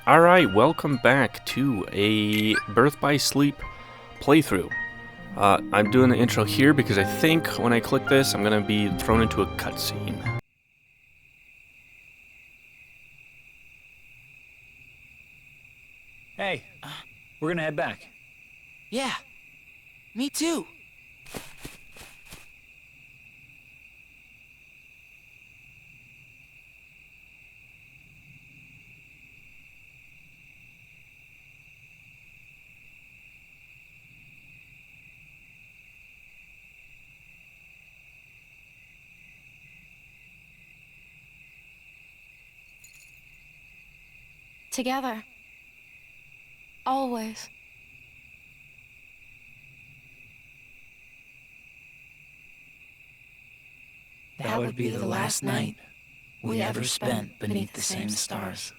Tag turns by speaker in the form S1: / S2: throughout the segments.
S1: Alright, welcome back to a Birth by Sleep playthrough. I'm doing the intro here because I think when I click this, I'm going to be thrown into a cutscene.
S2: Hey, we're gonna head back.
S3: Yeah, me too.
S4: Together. Always.
S3: That would be the last night we ever spent beneath the same stars.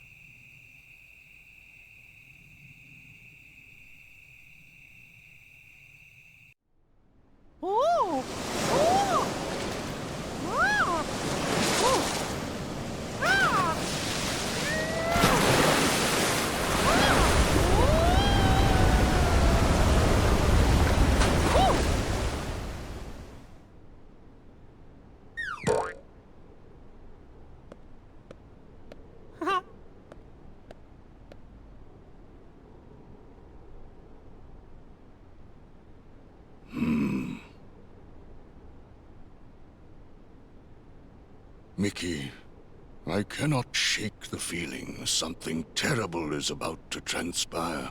S5: Mickey, I cannot shake the feeling something terrible is about to transpire.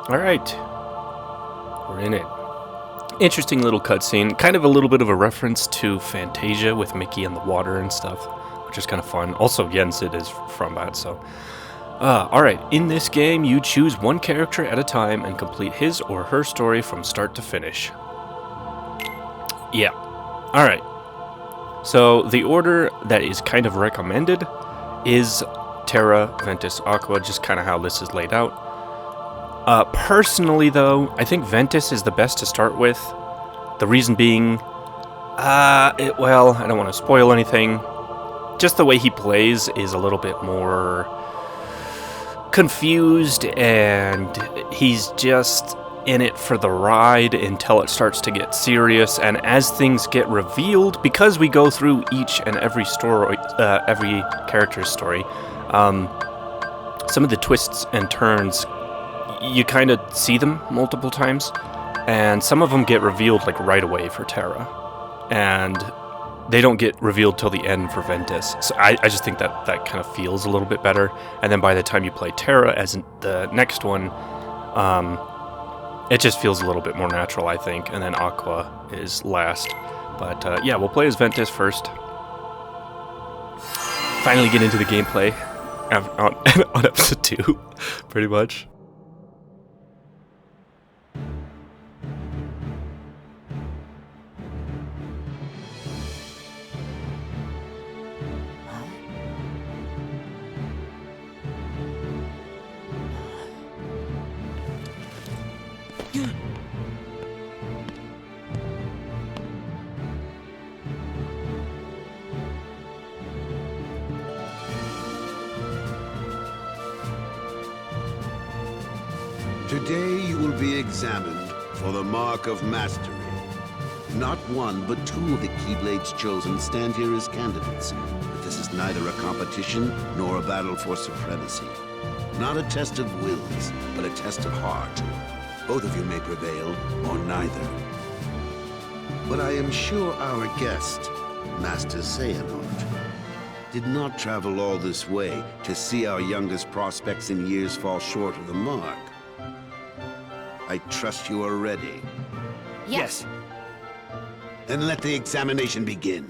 S1: Alright, we're in it. Interesting little cutscene, kind of a little bit of a reference to Fantasia with Mickey and the water and stuff, which is kind of fun. Also, Yensid is from that, so... Alright, in this game, you choose one character at a time and complete his or her story from start to finish. Yeah. Alright. So, the order that is kind of recommended is Terra, Ventus, Aqua, just kind of how this is laid out. Personally, though, I think Ventus is the best to start with. The reason being, well, I don't want to spoil anything. Just the way he plays is a little bit more confused, and he's just in it for the ride until it starts to get serious. And as things get revealed, because we go through each and every story, every character's story, some of the twists and turns, you kind of see them multiple times, and some of them get revealed like right away for Terra, and they don't get revealed till the end for Ventus. So I just think that kind of feels a little bit better, and then by the time you play Terra as the next one, it just feels a little bit more natural, I think, and then Aqua is last. But yeah, we'll play as Ventus first. Finally get into the gameplay on episode 2, pretty much.
S6: Today you will be examined for the Mark of Mastery. Not one, but two of the Keyblades chosen stand here as candidates. But this is neither a competition nor a battle for supremacy. Not a test of wills, but a test of heart. Both of you may prevail, or neither. But I am sure our guest, Master Xehanort, did not travel all this way to see our youngest prospects in years fall short of the mark. I trust you are ready.
S3: Yes.
S6: Then let the examination begin.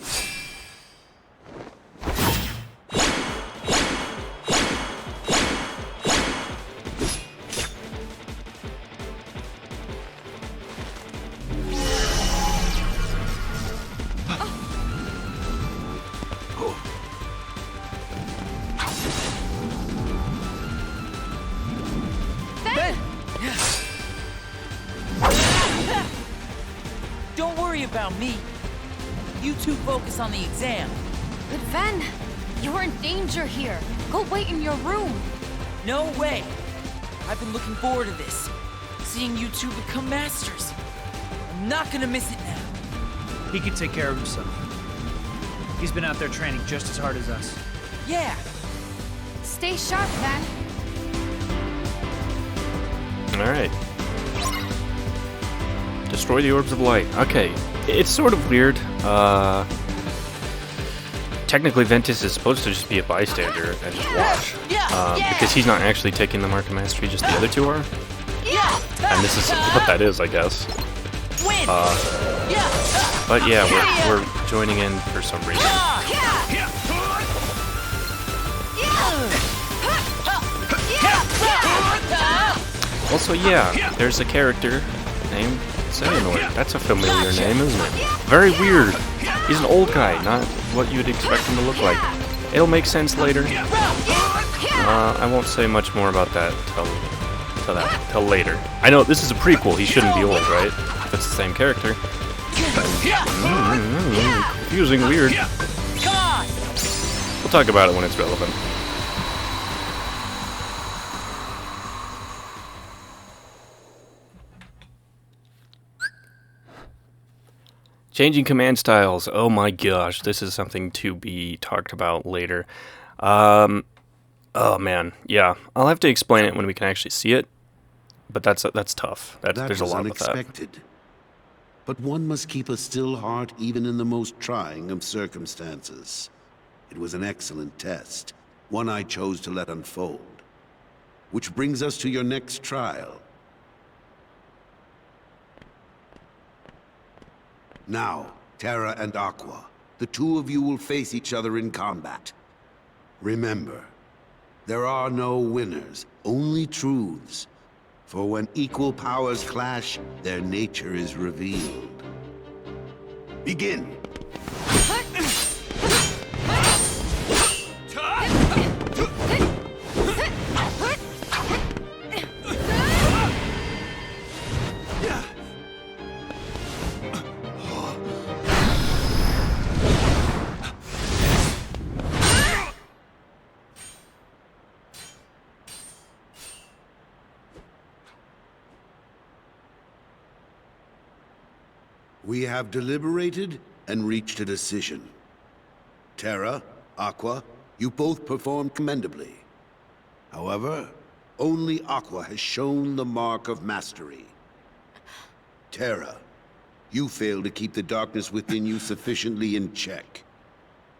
S4: about me. You two focus on the exam.
S7: But Ven, you're in danger here. Go wait in your room.
S4: No way. I've been looking forward to this. Seeing you two become masters. I'm not gonna miss it now.
S2: He can take care of himself. He's been out there training just as hard as us.
S4: Yeah.
S7: Stay sharp, Ven.
S1: Alright. Destroy the orbs of light. Okay. It's sort of weird. Technically, Ventus is supposed to just be a bystander and just watch. Because he's not actually taking the Mark of Mastery, just the other two are. And this is what that is, I guess. But yeah, we're joining in for some reason. Also, yeah, there's a character named Xehanort. That's a familiar name, isn't it? Very weird. He's an old guy, not what you'd expect him to look like. It'll make sense later. I won't say much more about that till later. I know this is a prequel. He shouldn't be old, right? If it's the same character. Confusing, weird. We'll talk about it when it's relevant. Changing command styles. Oh my gosh, this is something to be talked about later. Oh man, yeah. I'll have to explain it when we can actually see it. But that's tough. There's a lot with that.
S6: Unexpected. But one must keep a still heart even in the most trying of circumstances. It was an excellent test, one I chose to let unfold. Which brings us to your next trial. Now, Terra and Aqua, the two of you will face each other in combat. Remember, there are no winners, only truths. For when equal powers clash, their nature is revealed. Begin! We have deliberated and reached a decision. Terra, Aqua, you both performed commendably. However, only Aqua has shown the mark of mastery. Terra, you failed to keep the darkness within you sufficiently in check.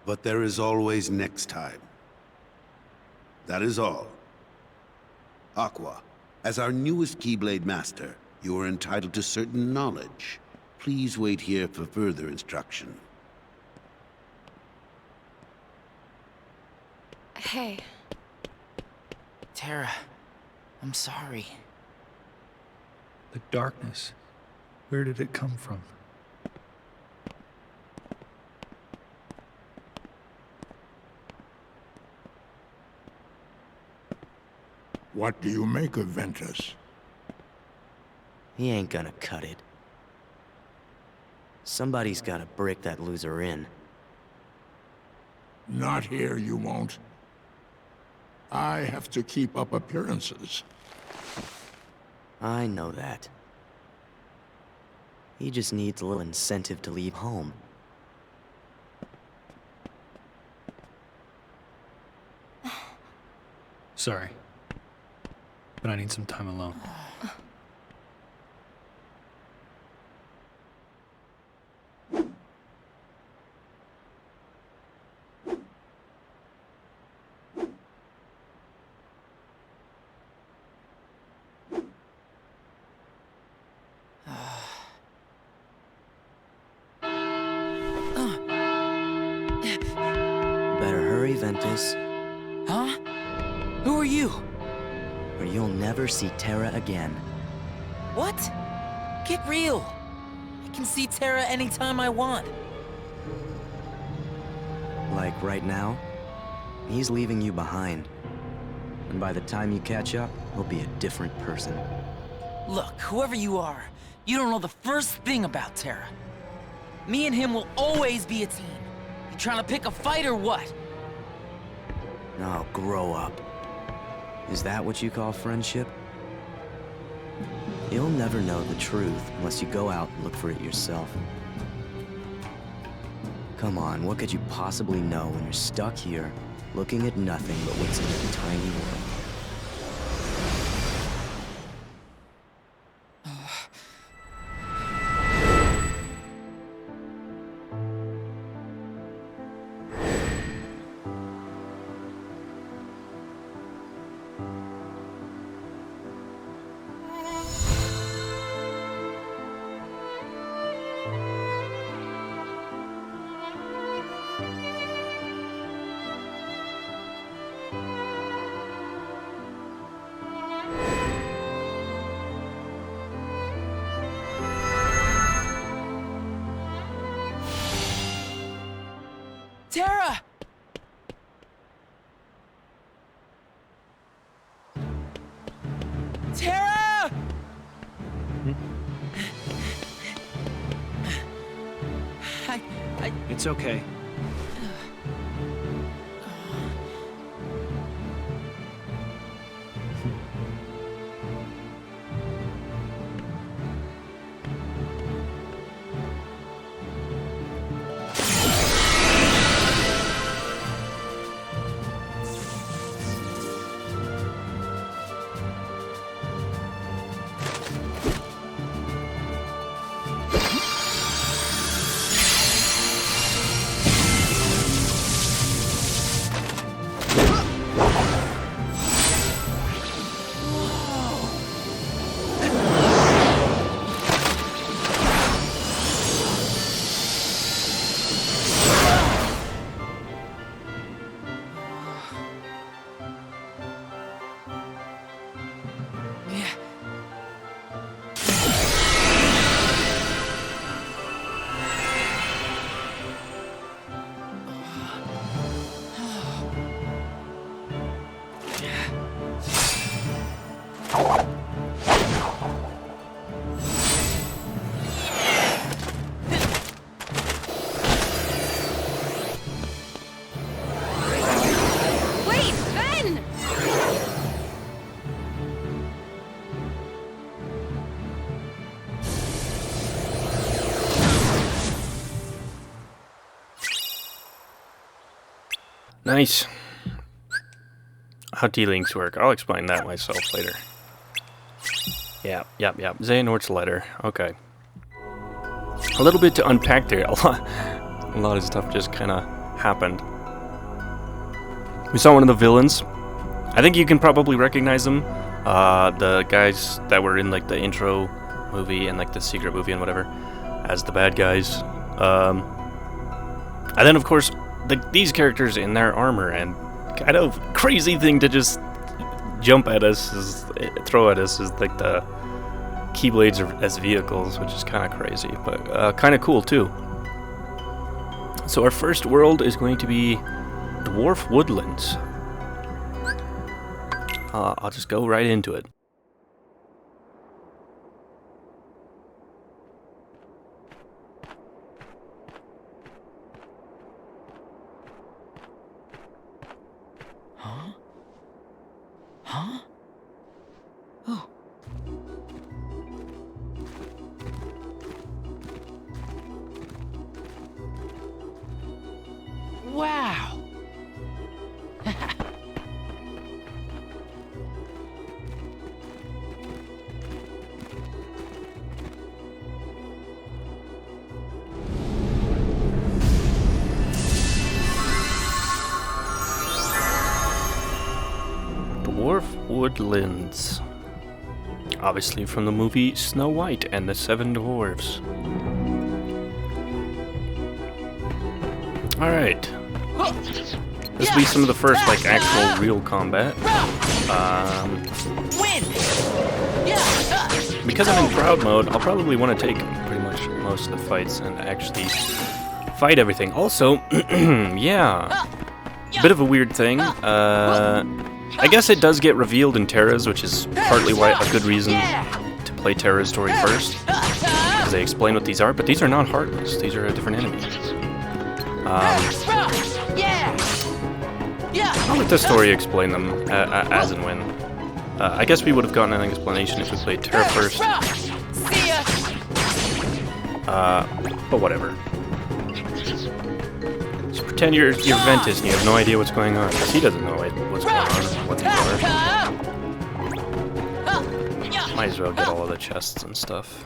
S6: But there is always next time. That is all. Aqua, as our newest Keyblade Master, you are entitled to certain knowledge. Please wait here for further instruction.
S7: Hey.
S4: Terra, I'm sorry.
S2: The darkness. Where did it come from?
S5: What do you make of Ventus?
S8: He ain't gonna cut it. Somebody's gotta break that loser in.
S5: Not here, you won't. I have to keep up appearances.
S8: I know that. He just needs a little incentive to leave home.
S2: Sorry. But I need some time alone.
S8: Better hurry, Ventus,
S4: Huh? Who are you?
S8: or you'll never see Terra again.
S4: What? Get real. I can see Terra anytime I want.
S8: Like right now, he's leaving you behind. And by the time you catch up, he'll be a different person.
S4: Look, whoever you are, you don't know the first thing about Terra. Me and him will always be a team. You trying to pick a fight or what?
S8: Oh, grow up. Is that what you call friendship? You'll never know the truth unless you go out and look for it yourself. Come on, what could you possibly know when you're stuck here, looking at nothing but what's in your tiny world?
S4: Tara! Tara!
S9: It's okay.
S1: Nice. How D-links work. I'll explain that myself later. Yep. Xehanort's letter. Okay. A little bit to unpack there. A lot of stuff just kind of happened. We saw one of the villains. I think you can probably recognize them. The guys that were in like the intro movie and like the secret movie and whatever as the bad guys. And then of course these characters in their armor, and kind of crazy thing to just jump at us, throw at us is like the Keyblades as vehicles, which is kind of crazy, but kind of cool too. So our first world is going to be Dwarf Woodlands. I'll just go right into it.
S4: Huh? Oh. Wow.
S1: Dwarf Woodlands. Obviously from the movie Snow White and the Seven Dwarfs. Alright. This will be some of the first, like, actual real combat. Because I'm in crowd mode, I'll probably want to take pretty much most of the fights and actually fight everything. Also, yeah, bit of a weird thing. I guess it does get revealed in Terra's, which is partly why a good reason to play Terra's story first, because they explain what these are, but these are not Heartless. These are a different enemy. I'll let the story explain them as and when. I guess we would have gotten an explanation if we played Terra first. But whatever. Just pretend you're Ventus and you have no idea what's going on. Because he doesn't know what's going on, what these are. Might as well get all of the chests and stuff.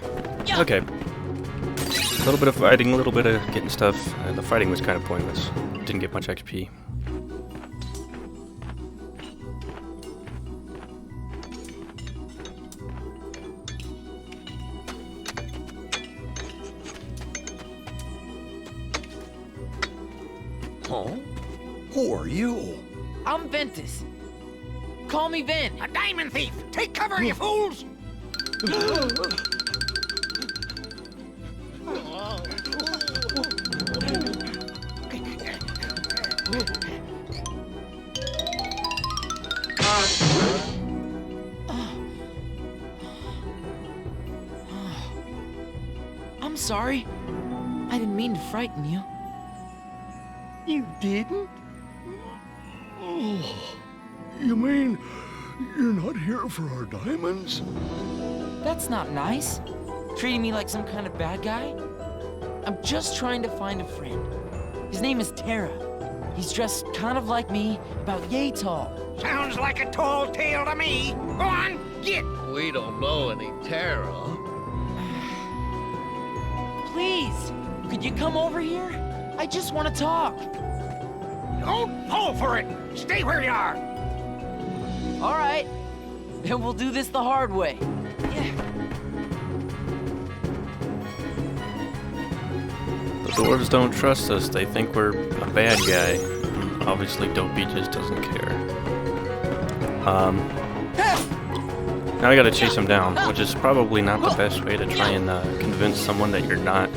S1: Okay. A little bit of fighting, a little bit of getting stuff. The fighting was kind of pointless. Didn't get much XP.
S5: Huh? Who are you?
S4: I'm Ventus. Call me Ven.
S9: A diamond thief! Take cover, you fools!
S4: I'm sorry. I didn't mean to frighten you.
S5: You didn't? Oh, you mean you're not here for our diamonds?
S4: That's not nice. Treating me like some kind of bad guy. I'm just trying to find a friend. His name is Terra. He's dressed kind of like me, about yay tall.
S9: Sounds like a tall tale to me. Go on, get!
S10: We don't know any Terra.
S4: Please, could you come over here? I just want to talk.
S9: Don't fall for it! Stay where you are!
S4: All right, then we'll do this the hard way. Yeah.
S1: The dwarves don't trust us. They think we're a bad guy. Obviously, Dopey just doesn't care. Now I gotta chase him down, which is probably not the best way to try and convince someone that you're not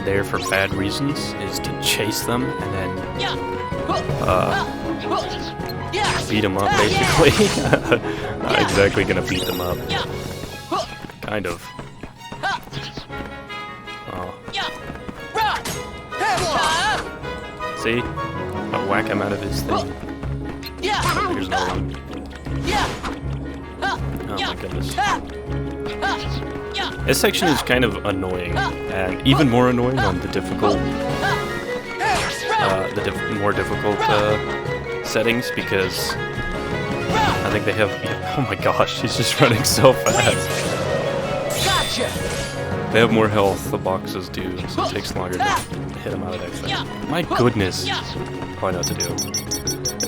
S1: there for bad reasons, is to chase them and then beat them up, basically. Not exactly gonna beat them up. Kind of. Oh. See? I'll whack him out of his thing. Here's another one. Oh my goodness. This section is kind of annoying, and even more annoying on the difficult, more difficult settings, because I think they have. Oh my gosh, he's just running so fast. They have more health, the boxes do, so it takes longer to hit them out of that thing. My goodness. Oh, I know what to do.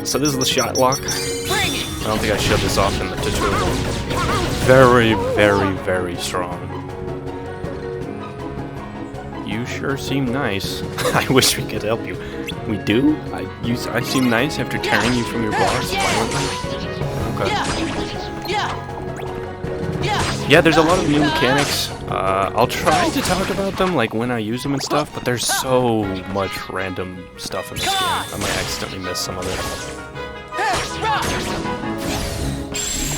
S1: So this is the shot lock. I don't think I showed this off in the tutorial. Very, very, very strong. You sure seem nice. I wish we could help you. We do? I seem nice after tearing you from your boss violently? Okay. Yeah, there's a lot of new mechanics. I'll try to talk about them, like when I use them and stuff, but there's so much random stuff in this game. I might accidentally miss some of it.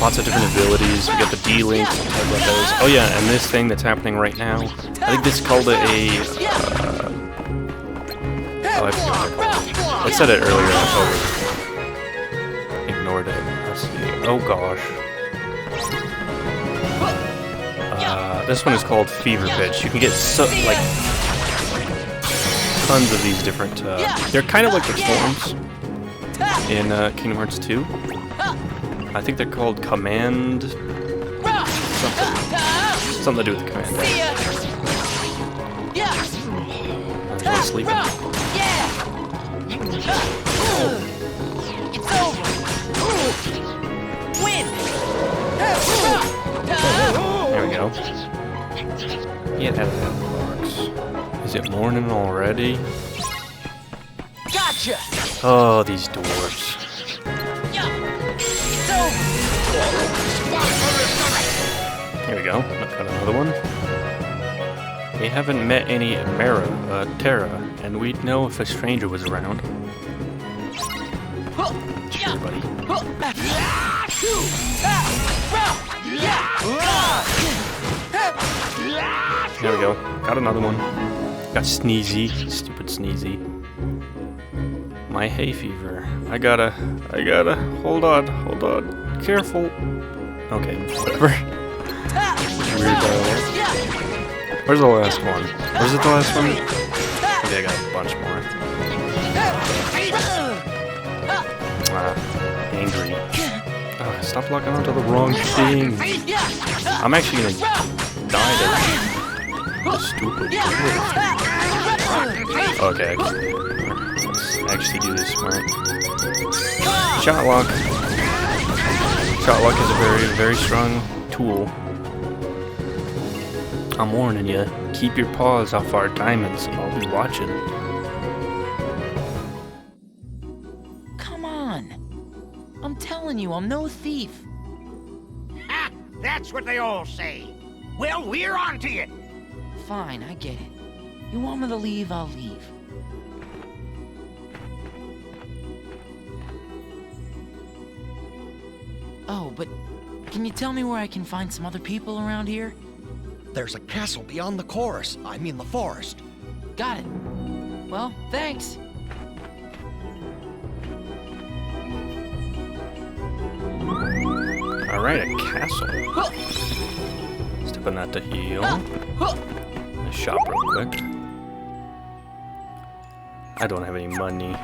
S1: Lots of different abilities. We got the D-Link, we'll talk about those. Oh yeah, and this thing that's happening right now, I think this called it a... oh, I forgot what I called it. I said it earlier, I totally ignored it. Let's see. Oh gosh. This one is called Fever Pitch. You can get like tons of these different. They're kind of like the forms in Kingdom Hearts 2. I think they're called Command something to do with the command. I'm just sleeping. There we go. Get out of that box. Is it morning already?
S4: Gotcha.
S1: Oh, these dwarves. Here we go. I've got another one. We haven't met any Terra, and we'd know if a stranger was around. Sure, buddy. There we go. Got another one. Got Sneezy. Stupid Sneezy. My hay fever. I gotta, hold on. Careful. Okay, whatever. Where's the last one? Was it the last one? Okay, I got a bunch more. Angry. Oh, stop locking onto the wrong thing. I'm actually gonna die there. Stupid. Okay. Let's actually do this smart. Shot lock. Shot lock is a very, very strong tool. I'm warning you. Keep your paws off our diamonds. I'll be watching.
S4: Come on. I'm telling you, I'm no thief.
S9: Ha! That's what they all say. Well, we're on to you.
S4: Fine, I get it. You want me to leave, I'll leave. Oh, but can you tell me where I can find some other people around here?
S11: There's a castle beyond the chorus. I mean the forest.
S4: Got it. Well, thanks.
S1: Alright, a castle. Stepping that to heal. Let's shop real quick. I don't have any money.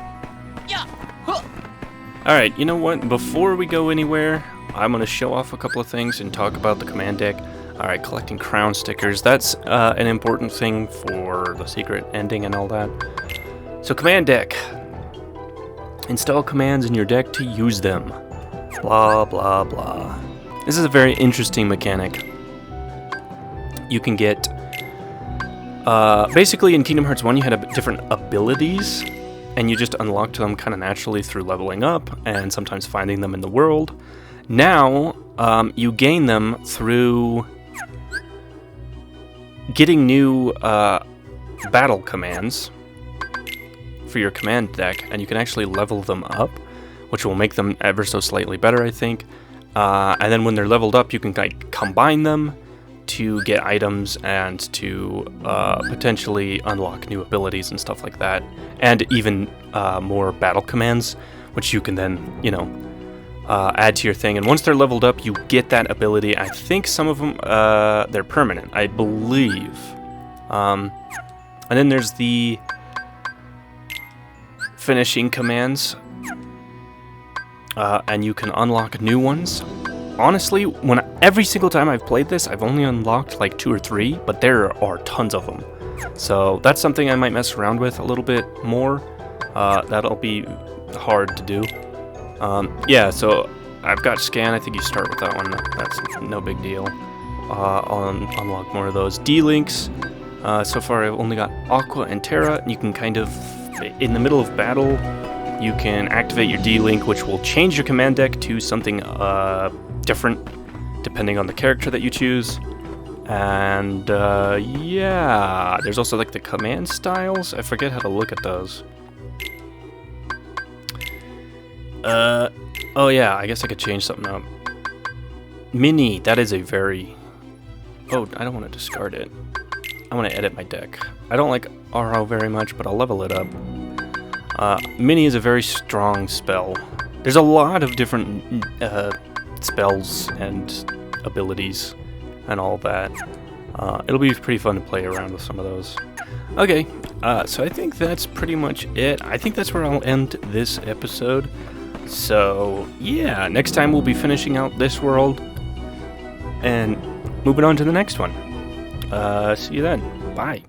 S1: Alright, you know what? Before we go anywhere, I'm going to show off a couple of things and talk about the command deck. Alright, collecting crown stickers. That's an important thing for the secret ending and all that. So, command deck. Install commands in your deck to use them. Blah, blah, blah. This is a very interesting mechanic. You can get... basically, in Kingdom Hearts 1, you had different abilities, and you just unlocked them kind of naturally through leveling up and sometimes finding them in the world. Now, you gain them through getting new battle commands for your command deck, and you can actually level them up, which will make them ever so slightly better, I think. And then when they're leveled up, you can like combine them to get items and to potentially unlock new abilities and stuff like that, and even more battle commands, which you can then, you know, add to your thing. And once they're leveled up, you get that ability. I think some of them, they're permanent, I believe. And then there's the finishing commands, and you can unlock new ones. Honestly, every single time I've played this, I've only unlocked like 2 or 3, but there are tons of them. So that's something I might mess around with a little bit more. That'll be hard to do. Yeah, so I've got scan. I think you start with that one. That's no big deal. I'll unlock more of those. D-links. So far I've only got Aqua and Terra. And you can kind of, in the middle of battle, you can activate your D-link, which will change your command deck to something different, depending on the character that you choose. And yeah, there's also like the command styles. I forget how to look at those. Oh yeah, I guess I could change something up. Mini, that is a very... Oh, I don't want to discard it. I want to edit my deck. I don't like RO very much, but I'll level it up. Mini is a very strong spell. There's a lot of different spells and abilities and all that. It'll be pretty fun to play around with some of those. Okay, so I think that's pretty much it. I think that's where I'll end this episode. So, yeah, next time we'll be finishing out this world and moving on to the next one. See you then. Bye.